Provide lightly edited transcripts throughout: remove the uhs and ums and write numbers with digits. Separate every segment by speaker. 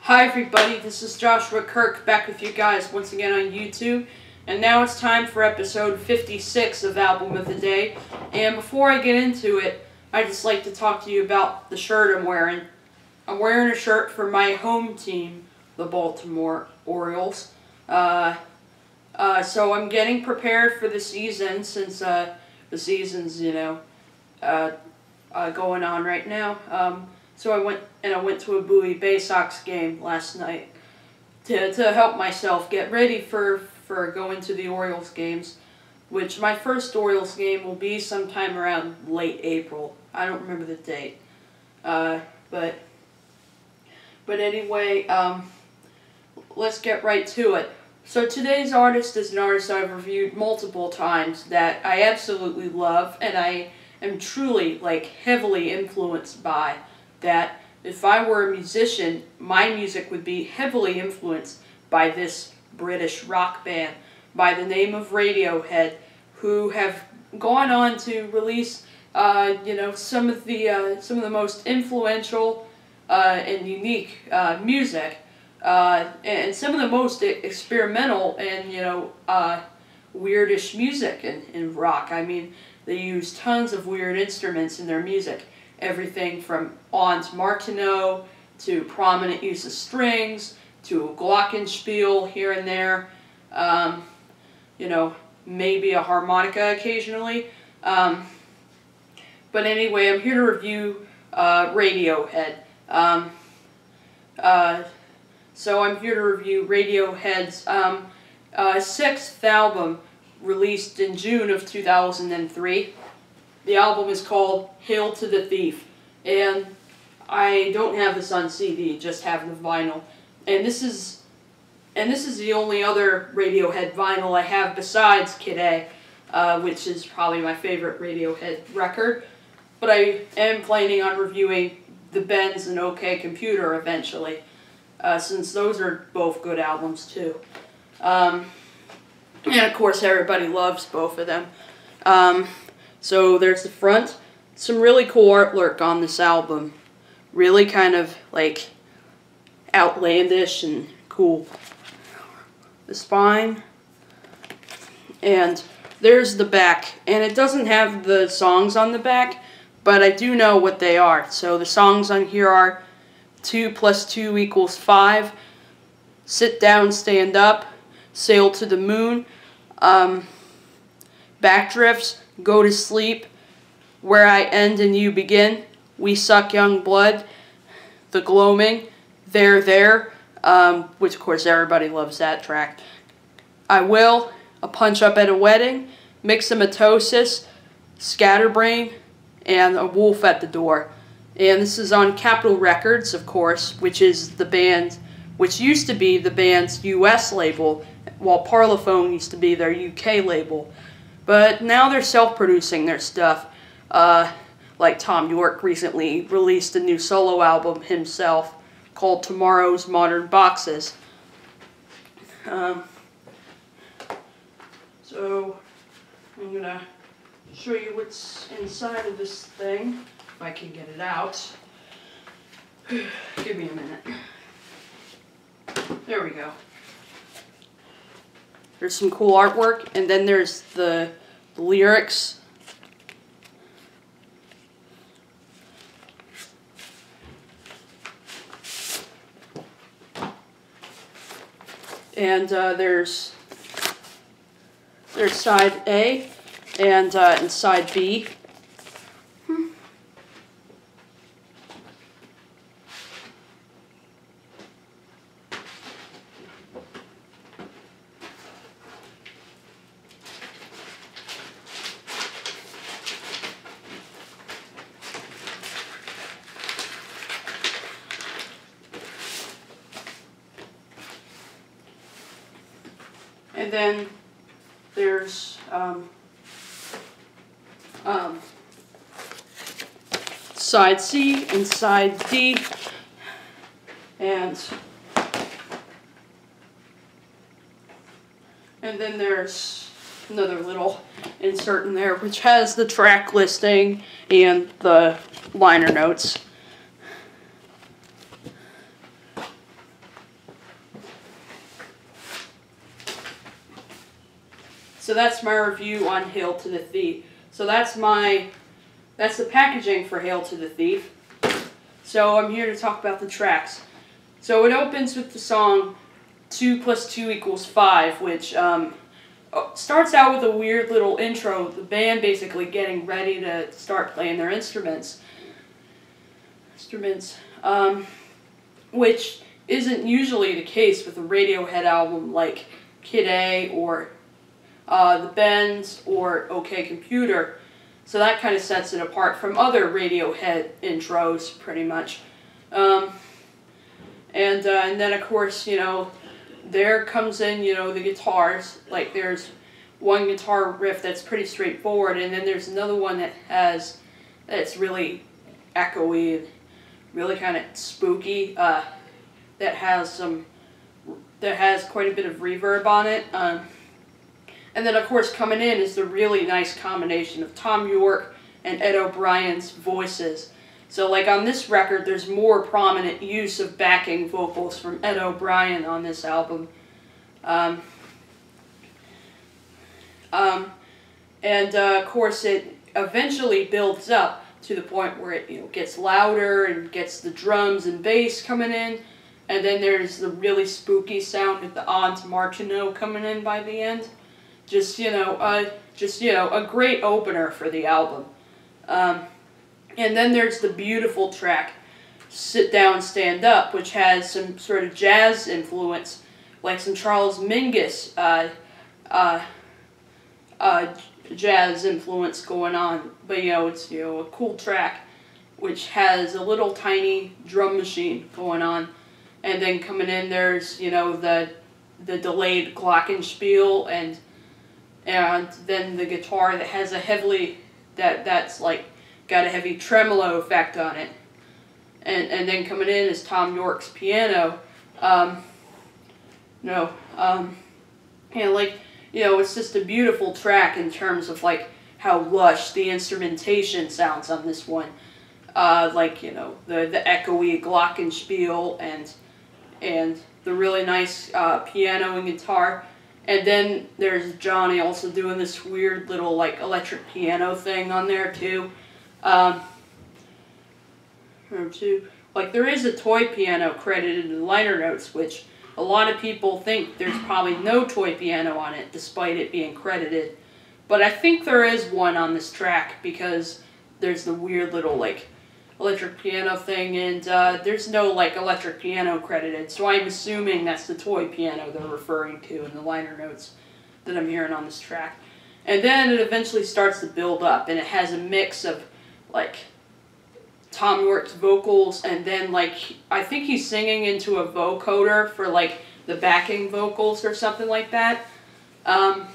Speaker 1: Hi everybody, this is Joshua Kirk back with you guys once again on YouTube. And now it's time for episode 56 of Album of the Day. And before I get into it, I'd just like to talk to you about the shirt I'm wearing. I'm wearing a shirt for my home team, the Baltimore Orioles. So I'm getting prepared for the season since the season's, going on right now. So I went to a Bowie Bay Sox game last night to help myself get ready for going to the Orioles games, which my first Orioles game will be sometime around late April. I don't remember the date. But anyway, let's get right to it. So today's artist is an artist I've reviewed multiple times that I absolutely love, and I am truly, heavily influenced by. That if I were a musician, my music would be heavily influenced by this British rock band by the name of Radiohead, who have gone on to release, some of the most influential and unique music, and some of the most experimental and weirdish music in rock. I mean, they use tons of weird instruments in their music. Everything from Ons Martineau to prominent use of strings to a glockenspiel here and there, maybe a harmonica occasionally. But anyway, I'm here to review Radiohead. So I'm here to review Radiohead's sixth album, released in June of 2003. The album is called Hail to the Thief, and I don't have this on CD, just have the vinyl. And this is the only other Radiohead vinyl I have besides Kid A, which is probably my favorite Radiohead record. But I am planning on reviewing The Bends and OK Computer eventually, since those are both good albums too. And of course everybody loves both of them. So there's the front. Some really cool artwork on this album. Really kind of outlandish and cool. The spine. And there's the back. And it doesn't have the songs on the back, but I do know what they are. So the songs on here are 2 + 2 = 5, Sit Down, Stand Up, Sail to the Moon, Backdrifts, Go to Sleep, Where I End and You Begin, We Suck Young Blood, The Gloaming, There, which of course everybody loves that track, I Will, A Punch Up at a Wedding, Myxomatosis, Scatterbrain, and A Wolf at the Door. And this is on Capitol Records, of course, which is the band, which used to be the band's US label, while Parlophone used to be their UK label. But now they're self-producing their stuff. Like Tom York recently released a new solo album himself called Tomorrow's Modern Boxes. So I'm going to show you what's inside of this thing, if I can get it out. Give me a minute. There we go. There's some cool artwork, and then there's the lyrics. And there's side A and side B. And then there's side C and side D, and then there's another little insert in there which has the track listing and the liner notes. So that's my review on Hail to the Thief. So that's the packaging for Hail to the Thief. So I'm here to talk about the tracks. So it opens with the song 2 + 2 = 5, which starts out with a weird little intro, the band basically getting ready to start playing their instruments. Which isn't usually the case with a Radiohead album like Kid A or The Bends or OK Computer. So that kind of sets it apart from other Radiohead intros, pretty much. And then, of course, there comes in, the guitars. Like, there's one guitar riff that's pretty straightforward, and then there's another one that's really echoey and really kind of spooky, that has quite a bit of reverb on it. And then, of course, coming in is the really nice combination of Tom York and Ed O'Brien's voices. So, like, on this record, there's more prominent use of backing vocals from Ed O'Brien on this album. Of course, it eventually builds up to the point where it gets louder and gets the drums and bass coming in. And then there's the really spooky sound with the Odds Martineau coming in by the end. Just a great opener for the album. And then there's the beautiful track, Sit Down, Stand Up, which has some sort of jazz influence, like some Charles Mingus jazz influence going on. But, it's, a cool track, which has a little tiny drum machine going on. And then coming in, there's, the delayed glockenspiel, and then the guitar that has a that's like got a heavy tremolo effect on it. And then coming in is Tom York's piano. It's just a beautiful track in terms of like how lush the instrumentation sounds on this one. The echoey glockenspiel and the really nice piano and guitar. And then there's Johnny also doing this weird little like electric piano thing on there too. There is a toy piano credited in the liner notes, which a lot of people think there's probably no toy piano on it, despite it being credited. But I think there is one on this track, because there's the weird little like electric piano thing, and there's no like electric piano credited, so I'm assuming that's the toy piano they're referring to in the liner notes that I'm hearing on this track. And then it eventually starts to build up, and it has a mix of like Tom York's vocals, and then like I think he's singing into a vocoder for like the backing vocals or something like that. And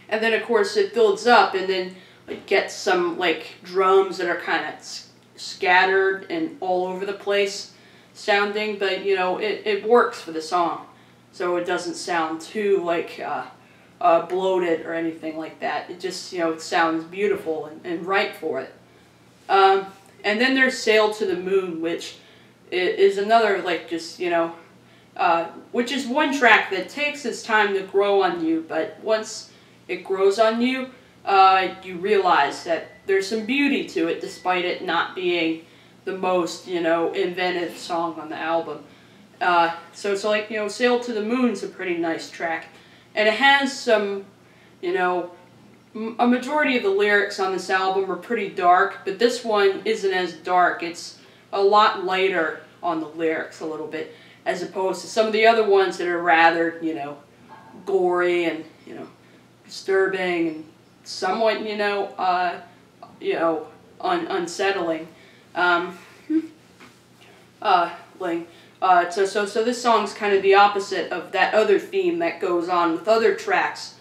Speaker 1: then of course it builds up, and then it gets some like drums that are kind of scattered and all over the place sounding, but it works for the song, so it doesn't sound too like bloated or anything like that. It just it sounds beautiful and right for it. And then there's Sail to the Moon, which is another like just which is one track that takes its time to grow on you, but once it grows on you, you realize that there's some beauty to it, despite it not being the most, inventive song on the album. So it's like, Sail to the Moon's a pretty nice track. And it has some, a majority of the lyrics on this album are pretty dark, but this one isn't as dark. It's a lot lighter on the lyrics a little bit, as opposed to some of the other ones that are rather, gory and, disturbing and somewhat, unsettling. So this song's kind of the opposite of that other theme that goes on with other tracks,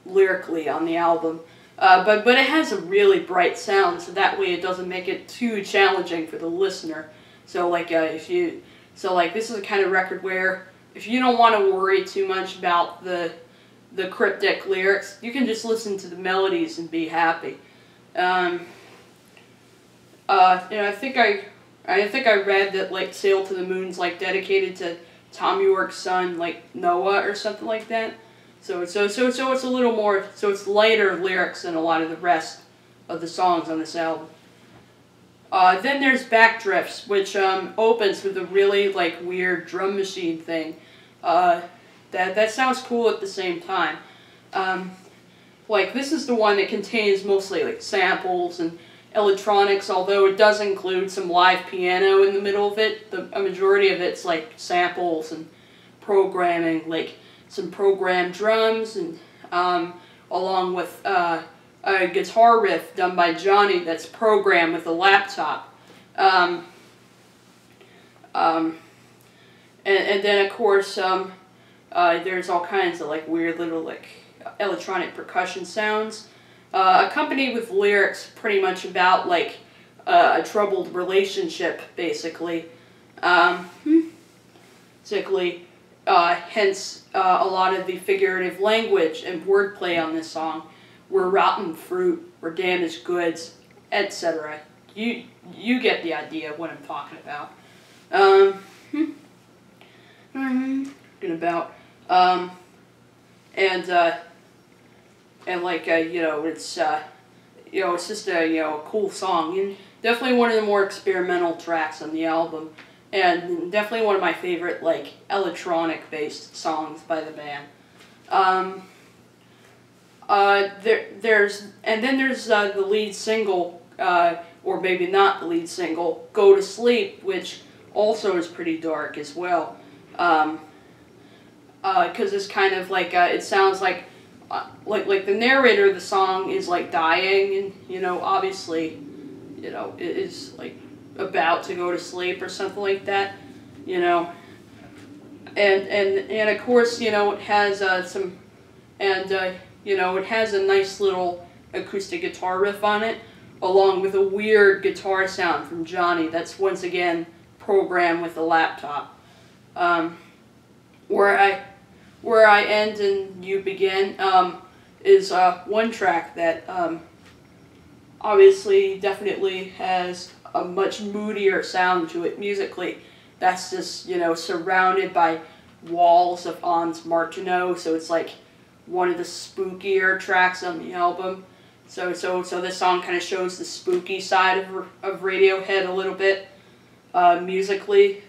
Speaker 1: lyrically on the album. But it has a really bright sound, so that way it doesn't make it too challenging for the listener. So this is a kind of record where if you don't want to worry too much about the cryptic lyrics, you can just listen to the melodies and be happy. I think I read that like Sail to the Moon's like dedicated to Tom York's son, like Noah or something like that. So it's a little more, so it's lighter lyrics than a lot of the rest of the songs on this album. Then there's Backdrifts, which opens with a really like weird drum machine thing. That sounds cool at the same time. Like this is the one that contains mostly like samples and electronics, although it does include some live piano in the middle of it. A majority of it's like samples and programming, like some programmed drums, and along with a guitar riff done by Johnny that's programmed with a laptop. And then of course there's all kinds of like weird little like electronic percussion sounds, accompanied with lyrics pretty much about like a troubled relationship, basically. Hence a lot of the figurative language and wordplay on this song. We're rotten fruit, we're damaged goods, etc. You get the idea of what I'm talking about. And like you know, it's just a cool song, and definitely one of the more experimental tracks on the album, and definitely one of my favorite like electronic based songs by the band. There's the lead single, or maybe not the lead single, "Go to Sleep," which also is pretty dark as well. Because it's kind of like it sounds like the narrator of the song is like dying, and you know, obviously, you know, it is like about to go to sleep or something like that, you know. And of course, you know, it has you know, it has a nice little acoustic guitar riff on it, along with a weird guitar sound from Johnny that's once again programmed with a laptop. Where I end and you begin is one track that obviously definitely has a much moodier sound to it musically. That's just, you know, surrounded by walls of Hans Martineau, so it's like one of the spookier tracks on the album. So this song kind of shows the spooky side of Radiohead a little bit, musically.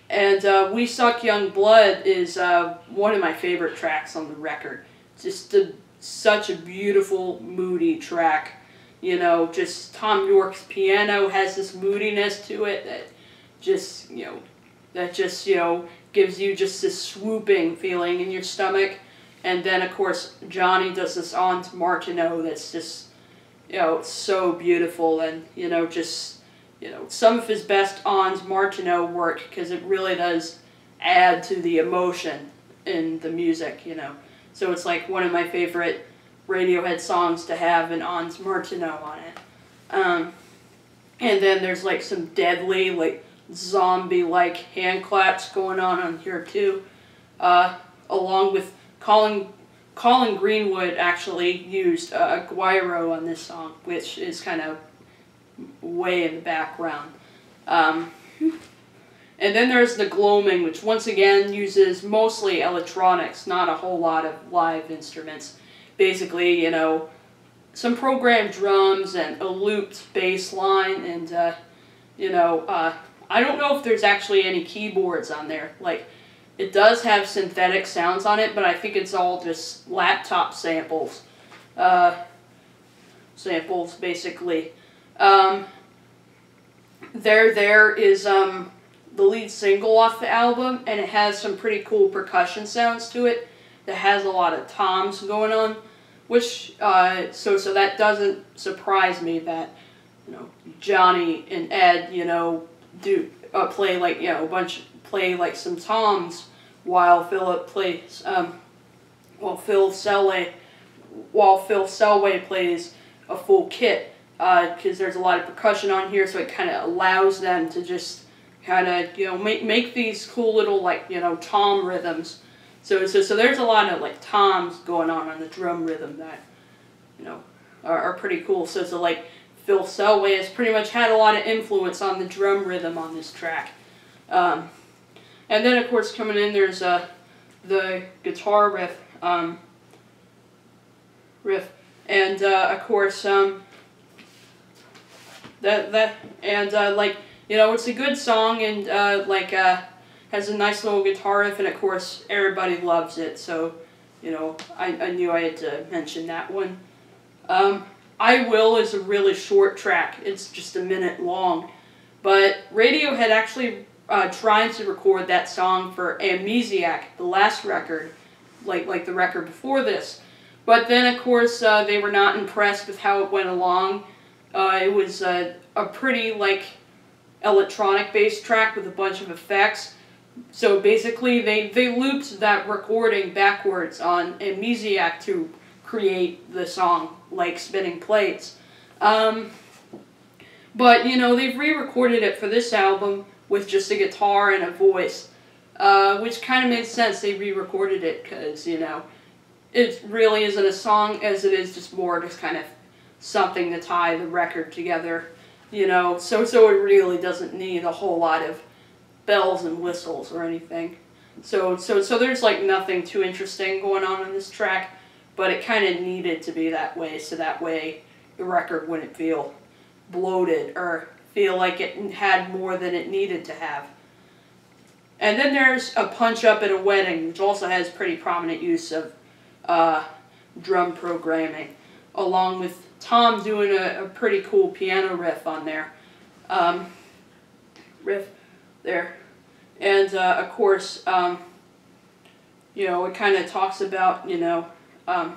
Speaker 1: And We Suck Young Blood is one of my favorite tracks on the record. Just such a beautiful, moody track. You know, just Tom York's piano has this moodiness to it that just, you know, gives you just this swooping feeling in your stomach. And then, of course, Johnny does this on Martineau that's just, you know, so beautiful, and, you know, just, you know, some of his best Ons Martineau work, because it really does add to the emotion in the music, you know. So it's like one of my favorite Radiohead songs to have an Ons Martineau on it. And then there's like some deadly, like zombie-like hand claps going on here too, along with Colin Greenwood actually used a guiro on this song, which is kind of way in the background. And then there's the Gloaming, which once again uses mostly electronics, not a whole lot of live instruments. Basically, you know, some programmed drums and a looped bass line, and you know, I don't know if there's actually any keyboards on there. Like, it does have synthetic sounds on it, but I think it's all just laptop samples. Basically. There is the lead single off the album, and it has some pretty cool percussion sounds to it that has a lot of toms going on, which so that doesn't surprise me that, you know, Johnny and Ed, you know, do play like, you know, play like some toms while Phil Selway plays a full kit, because there's a lot of percussion on here, so it kind of allows them to just kind of, you know, make these cool little, like, you know, tom rhythms. So there's a lot of like toms going on the drum rhythm that, you know, are pretty cool. So like Phil Selway has pretty much had a lot of influence on the drum rhythm on this track. And then of course coming in there's the guitar riff, and of course like, you know, it's a good song, and has a nice little guitar riff, and of course everybody loves it. So, you know, I knew I had to mention that one. I Will is a really short track. It's just a minute long. But Radiohead actually tried to record that song for Amnesiac, the last record, like the record before this. But then, of course, they were not impressed with how it went along. It was a pretty, like, electronic-based track with a bunch of effects. So basically, they looped that recording backwards on Amnesiac to create the song, like Spinning Plates. But, you know, they've re-recorded it for this album with just a guitar and a voice, which kind of made sense. They re-recorded it because, you know, it really isn't a song as it is just more just kind of something to tie the record together, you know, so it really doesn't need a whole lot of bells and whistles or anything. So there's like nothing too interesting going on in this track, but it kind of needed to be that way, so that way the record wouldn't feel bloated or feel like it had more than it needed to have. And then there's a Punch Up at a Wedding, which also has pretty prominent use of drum programming, along with Tom doing a pretty cool piano riff on there. And of course, you know, it kind of talks about, you know, and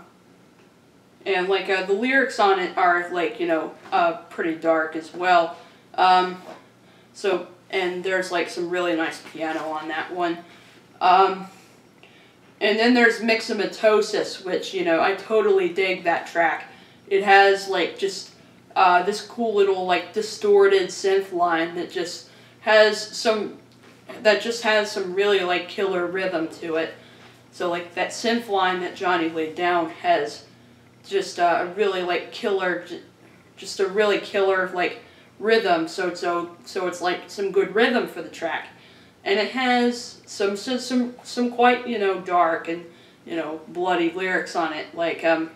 Speaker 1: like the lyrics on it are like, you know, pretty dark as well. And there's like some really nice piano on that one. And then there's Mixomatosis, which, you know, I totally dig that track. It has like just this cool little like distorted synth line that just has some really like killer rhythm to it. So like that synth line that Johnny laid down has just a really like killer, just a really killer like rhythm. So it's like some good rhythm for the track, and it has some quite, you know, dark and, you know, bloody lyrics on it. Like I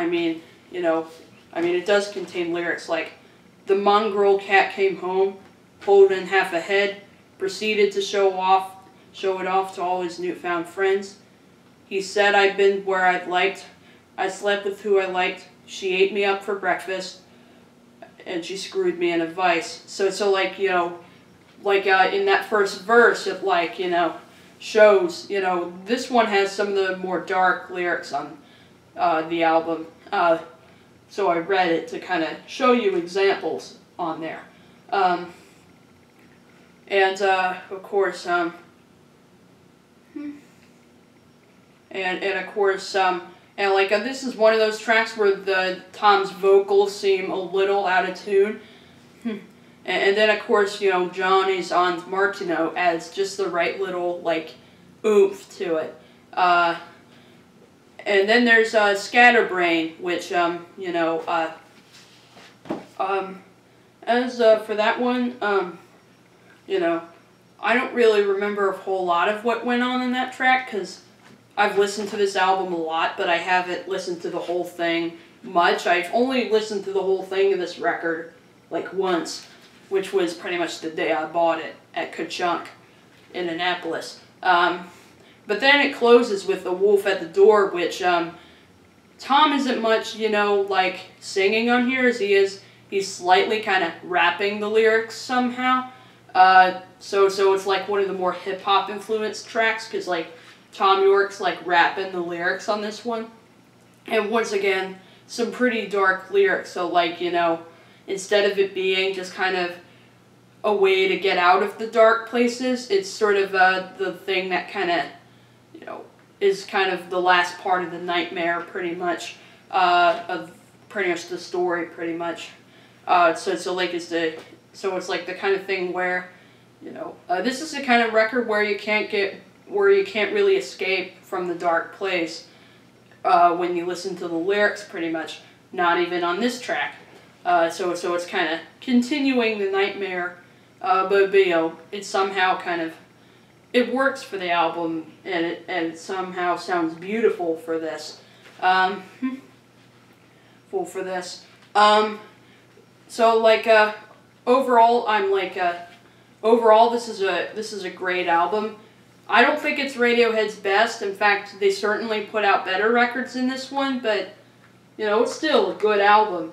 Speaker 1: mean, you know, I mean, it does contain lyrics like, "The mongrel cat came home, holding half a head, proceeded to show it off to all his newfound friends. He said I'd been where I'd liked, I slept with who I liked, she ate me up for breakfast, and she screwed me in a vice." So like, you know, like in that first verse, it like, you know, shows, you know, this one has some of the more dark lyrics on the album. So I read it to kind of show you examples on there. And of course, and of course, and like this is one of those tracks where Tom's vocals seem a little out of tune. And then of course, you know, Johnny's on Martino adds just the right little like oomph to it. And then there's Scatterbrain, which you know, as for that one, you know, I don't really remember a whole lot of what went on in that track, because I've listened to this album a lot, but I haven't listened to the whole thing much. I've only listened to the whole thing of this record like once, which was pretty much the day I bought it at Ka-Chunk in Annapolis. But then it closes with The Wolf at the Door, which Tom isn't much, you know, like singing on here as he is. He's slightly kind of rapping the lyrics somehow. So it's like one of the more hip-hop influenced tracks, because like Tom York's like rapping the lyrics on this one. And once again, some pretty dark lyrics. So like, you know, instead of it being just kind of a way to get out of the dark places, it's sort of the thing that kind of, you know, is kind of the last part of the nightmare, pretty much, of pretty much the story, pretty much. So like it's like the kind of thing where, you know, this is the kind of record where you can't really escape from the dark place when you listen to the lyrics, pretty much. Not even on this track. So it's kind of continuing the nightmare, but you know, it somehow kind of it works for the album, and it somehow sounds beautiful for this. Full for this. So like overall, I'm like overall this is a great album. I don't think it's Radiohead's best. In fact, they certainly put out better records than this one, but you know, it's still a good album.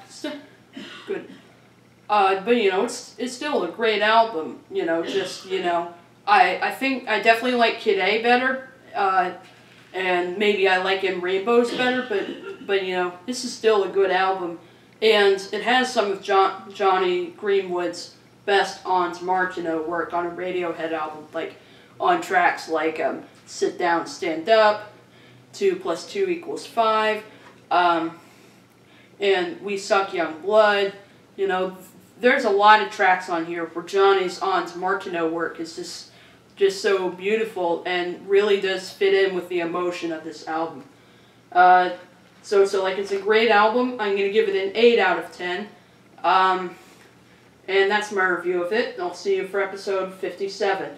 Speaker 1: Still good. But you know, it's still a great album. You know, just you know, I think I definitely like Kid A better. And maybe I like In Rainbows better, but you know, this is still a good album, and it has some of Johnny Greenwood's best Ons Martineau work on a Radiohead album, like on tracks like Sit Down, Stand Up, 2 + 2 = 5, and We Suck Young Blood. You know, there's a lot of tracks on here where Johnny's Ons Martineau work is just so beautiful and really does fit in with the emotion of this album. So like it's a great album. I'm going to give it an 8 out of 10. And that's my review of it. I'll see you for episode 57.